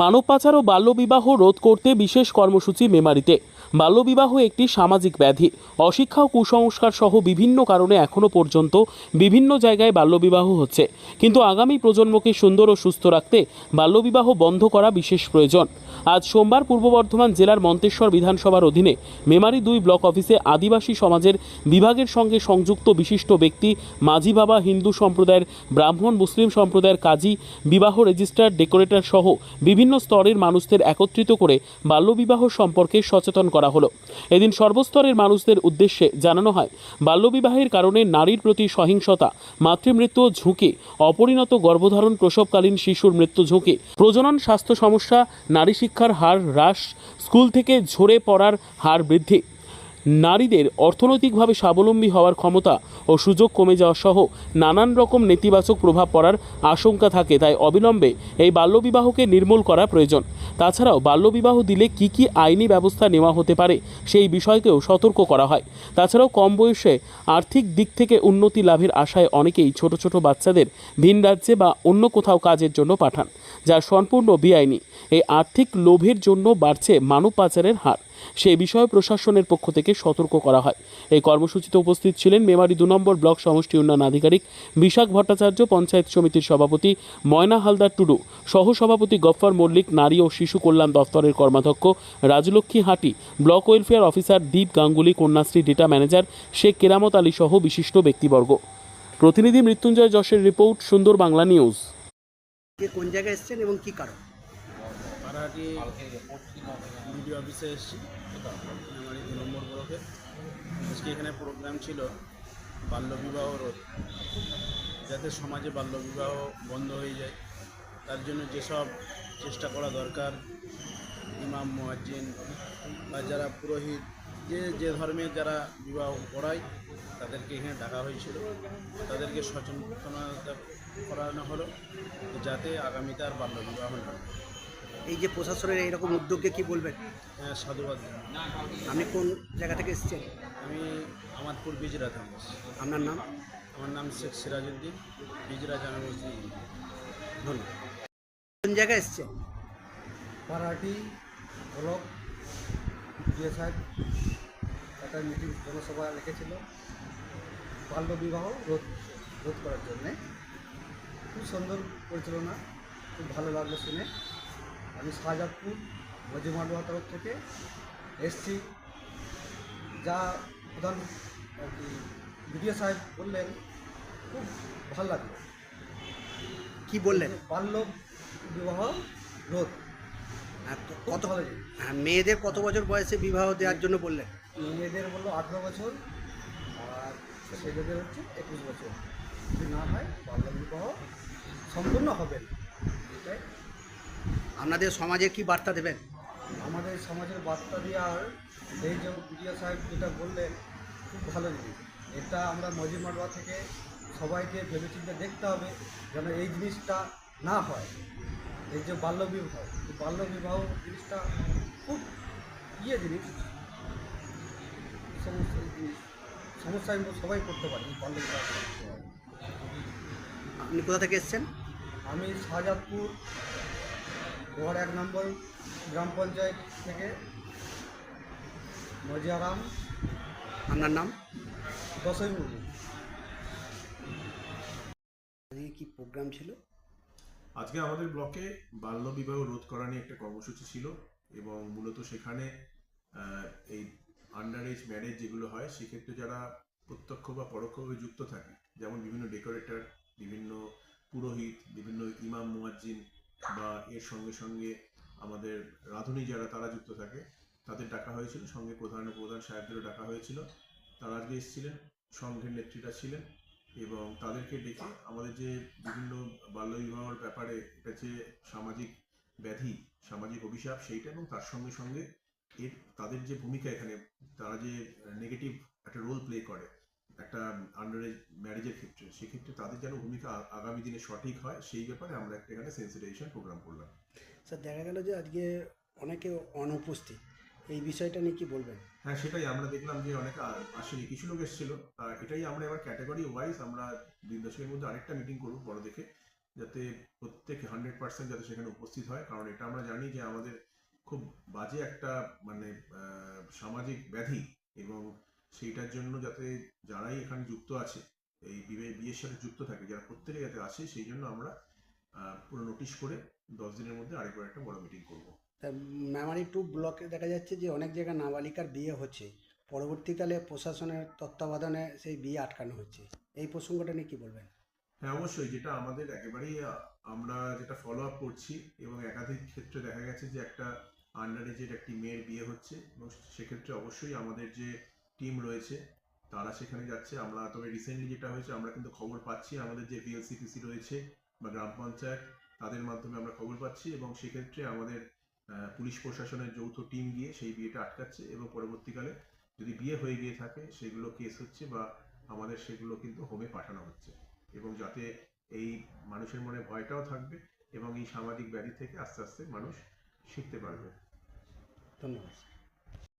মানব পাচার ও বাল্যবিবাহ রোধ করতে বিশেষ কর্মসূচি মেমারিতে। বাল্যবিবাহ একটি সামাজিক ব্যাধি। অশিক্ষা ও কুসংস্কার সহ বিভিন্ন কারণে এখনও পর্যন্ত বিভিন্ন জায়গায় বাল্যবিবাহ হচ্ছে, কিন্তু আগামী প্রজন্মকে সুন্দর ও সুস্থ রাখতে বাল্যবিবাহ বন্ধ করা বিশেষ প্রয়োজন। আজ সোমবার পূর্ব বর্ধমান জেলার মন্তেশ্বর বিধানসভার অধীনে মেমারি 2 ব্লক অফিসে আদিবাসী সমাজের বিভাগের সঙ্গে সংযুক্ত বিশিষ্ট ব্যক্তি, মাঝি বাবা, হিন্দু সম্প্রদায়ের ব্রাহ্মণ, মুসলিম সম্প্রদায়ের কাজী, বিবাহ রেজিস্ট্রার, ডেকোরেটর সহ বিভিন্ন স্তরের মানুষদের একত্রিত করে বাল্যবিবাহ সম্পর্কে সচেতন করা হলো। এদিন সর্বস্তরের মানুষদের উদ্দেশ্যে জানানো হয়, বাল্যবিবাহের কারণে নারীর প্রতি সহিংসতা, মাতৃমৃত্যু ঝুঁকি, অপরিণত গর্ভধারণ, প্রসবকালীন শিশুর মৃত্যু ঝুঁকি, প্রজনন স্বাস্থ্য সমস্যা, নারী শিক্ষার হার হ্রাস, স্কুল থেকে ঝরে পড়ার হার বৃদ্ধি, নারীদের অর্থনৈতিকভাবে স্বাবলম্বী হওয়ার ক্ষমতা ও সুযোগ কমে যাওয়া সহ নানান রকম নেতিবাচক প্রভাব পড়ার আশঙ্কা থাকে। তাই অবিলম্বে এই বাল্যবিবাহকে নির্মূল করা প্রয়োজন। তাছাড়াও বাল্যবিবাহ দিলে কি কি আইনি ব্যবস্থা নেওয়া হতে পারে সেই বিষয়কেও সতর্ক করা হয়। তাছাড়াও কম বয়সে আর্থিক দিক থেকে উন্নতি লাভের আশায় অনেকেই ছোট ছোট বাচ্চাদের ভিন রাজ্যে বা অন্য কোথাও কাজের জন্য পাঠান, যা সম্পূর্ণ বেআইনি। এই আর্থিক লোভের জন্য বাড়ছে মানব পাচারের হার। সেই বিষয়ে প্রশাসনের পক্ষ থেকে সতর্ক করা হয়। এই কর্মসূচিতে উপস্থিত ছিলেন মেমারি 2 নম্বর ব্লক সমষ্টি উন্নয়ন আধিকারিক বিশাখ ভট্টাচার্য, পঞ্চায়েত সমিতির সভাপতি ময়না হালদার টুডু, সহসভাপতি গফফর মল্লিক, নারী ও শিশু কল্যাণ দফতরের কর্মাধ্যক্ষ রাজলক্ষ্মী হাটি, ব্লক ওয়েলফেয়ার অফিসার দীপ গাঙ্গুলি, কন্যাশ্রী ডেটা ম্যানেজার শেখ কেরামত আলী সহ বিশিষ্ট ব্যক্তিবর্গ। প্রতিনিধি মৃত্যুঞ্জয় যশের রিপোর্ট, সুন্দর বাংলা নিউজ। কোন জায়গায় এসেছেন এবং কি কারণ? পাড়াহাটি বিডিও অফিসে এসেছি, মেমারি 2 নম্বর ব্লকে। আজকে এখানে প্রোগ্রাম ছিল বাল্যবিবাহ রোধ, যাতে সমাজে বাল্যবিবাহ বন্ধ হয়ে যায়। তার জন্য যেসব চেষ্টা করা দরকার, ইমাম, মুয়াজ্জিন বা যারা পুরোহিত, যে ধর্মের যারা বিবাহ করায় তাদেরকে এখানে ডাকা হয়েছিল। তাদেরকে সচেতনতা করানো হলো যাতে আগামীতে আর বাল্যবিবাহ না হয়। এই যে প্রশাসনের এইরকম উদ্যোগকে কি বলবেন? সাধুবাদ। আপনি কোন জায়গা থেকে এসেছেন? আমি আমাদপুর বিজরা থাকি। আপনার নাম? আমার নাম শেখ সিরাজউদ্দিন, বিজরা জামে মসজিদ। ধন্যবাদ। কোন জায়গায় এসেছেন? পাড়াহাটি ব্লক জিএ সাহেব একটা মিটিং জনসভা রেখেছিল বাল্যবিবাহ রোধ করার জন্যে। খুব সুন্দর পরিচালনা, খুব ভালো লাগলো শুনে। আমি শাহজাদপুর মজিমাডুয়া তরফ থেকে এসছি। যা প্রধান আর কি বিডিও সাহেব বললেন, খুব ভালো লাগলো। কি বললেন? বাল্য বিবাহ রোধ কত ভালো। মেয়েদের কত বছর বয়সে বিবাহ দেওয়ার জন্য বললেন? মেয়েদের বললো 18 বছর আর ছেলেদের হচ্ছে 21 বছর। যদি না হয় বাল্যবিবাহ সম্পূর্ণ হবে না। এটাই আপনাদের সমাজে কি বার্তা দেবেন? আমাদের সমাজের বার্তা দেওয়ার এই যে বিডিও সাহেব যেটা বললেন, খুব ভালো জিনিস। এটা আমরা মজিমাডুয়া থেকে সবাইকে ভেবেচিন্তে দেখতে হবে যেন এই জিনিসটা না হয়। এই যে বাল্যবিবাহ, এই বাল্যবিবাহ জিনিসটা খুব জিনিস, সমস্যায় সবাই করতে পারে এই বাল্যবিবাহ। আপনি কোথা থেকে এসেছেন? আমি শাহজাদপুর ওয়ার্ড 1 নম্বর গ্রাম পঞ্চায়েত থেকে মজিয়ারাম। আপনার নাম? দশই মুরগি। আজকে কি প্রোগ্রাম ছিল? আজকে আমাদের ব্লকে বাল্যবিবাহ রোধ করা নিয়ে একটা কর্মসূচি ছিল এবং মূলত সেখানে এই আন্ডার এজ ম্যারেজ যেগুলো হয় সেক্ষেত্রে যারা প্রত্যক্ষ বা পরোক্ষভাবে যুক্ত থাকে, যেমন বিভিন্ন ডেকোরেটর, বিভিন্ন পুরোহিত, বিভিন্ন ইমাম, মুয়াজ্জিন বা এর সঙ্গে সঙ্গে আমাদের রাঁধুনি যারা তারা যুক্ত থাকে, তাদের ডাকা হয়েছিল। সঙ্গে প্রধান সাহেবদেরও ডাকা হয়েছিল। তারা আজকে এসেছিলেন, সংঘের নেত্রীরা ছিলেন এবং তাদেরকে ডেকে আমাদের যে বিভিন্ন বাল্যবিবাহের ব্যাপারে এটা যে সামাজিক ব্যাধি, সামাজিক অভিশাপ, সেইটা এবং তার সঙ্গে সঙ্গে তাদের যে ভূমিকা এখানে, তারা যে নেগেটিভ একটা রোল প্লে করে একটা আন্ডার এজ ম্যারেজের ক্ষেত্রে, সেক্ষেত্রে তাদের যেন ভূমিকা আগামী দিনে সঠিক হয় সেই ব্যাপারে আমরা একটা এখানে সেন্সিটাইজেশন প্রোগ্রাম করলাম। স্যার, দেখা গেল যে আজকে অনেকে অনুপস্থিত, এই বিষয়টা নিয়ে কি বলবেন? হ্যাঁ, সেটাই আমরা দেখলাম যে অনেকে আসেনি, কিছু লোক এসেছিল। এটাই আমরা এবার ক্যাটাগরি ওয়াইজ আমরা দিন দশেকের মধ্যে আরেকটা মিটিং করব বড় দেখে, যাতে প্রত্যেকে 100% যাতে সেখানে উপস্থিত হয়, কারণ এটা আমরা জানি যে আমাদের খুব বাজে একটা মানে সামাজিক ব্যাধি, এবং সেইটার জন্য যাতে যারাই এখানে যুক্ত আছে, এই বিয়ের সাথে যুক্ত থাকে, যারা প্রত্যেকে যাতে আসে, সেই জন্য আমরা পুরো নোটিশ করে 10 দিনের মধ্যে আরেকবার একটা বড় মিটিং করব। তা মেমারি 2 ব্লকে দেখা যাচ্ছে যে অনেক জায়গায় নাবালিকার বিয়ে হচ্ছে, পরবর্তীকালে প্রশাসনের তত্ত্বাবধানে সেই বিয়ে আটকানো হচ্ছে, এই প্রসঙ্গটা নিয়ে কী বলবেন? হ্যাঁ, অবশ্যই, যেটা আমাদের একেবারেই আমরা যেটা ফলো আপ করছি, এবং একাধিক ক্ষেত্রে দেখা গেছে যে একটা আন্ডার এজের একটি মেয়ের বিয়ে হচ্ছে, এবং সেক্ষেত্রে অবশ্যই আমাদের যে টিম রয়েছে তারা সেখানে যাচ্ছে। আমরা তবে রিসেন্টলি যেটা হয়েছে, আমরা কিন্তু খবর পাচ্ছি, আমাদের যে ভিএলসিপিসি রয়েছে বা গ্রাম পঞ্চায়েত, তাদের মাধ্যমে আমরা খবর পাচ্ছি, এবং সেক্ষেত্রে আমাদের পুলিশ প্রশাসনের যৌথ টিম গিয়ে সেই বিয়েটা আটকাচ্ছে, এবং পরবর্তীকালে যদি বিয়ে হয়ে গিয়ে থাকে সেগুলো কেস হচ্ছে, বা আমাদের সেগুলো কিন্তু হোমে পাঠানো হচ্ছে, এবং যাতে এই মানুষের মনে ভয়টাও থাকবে, এবং এই সামাজিক ব্যাধি থেকে আস্তে আস্তে মানুষ শিখতে পারবে। ধন্যবাদ।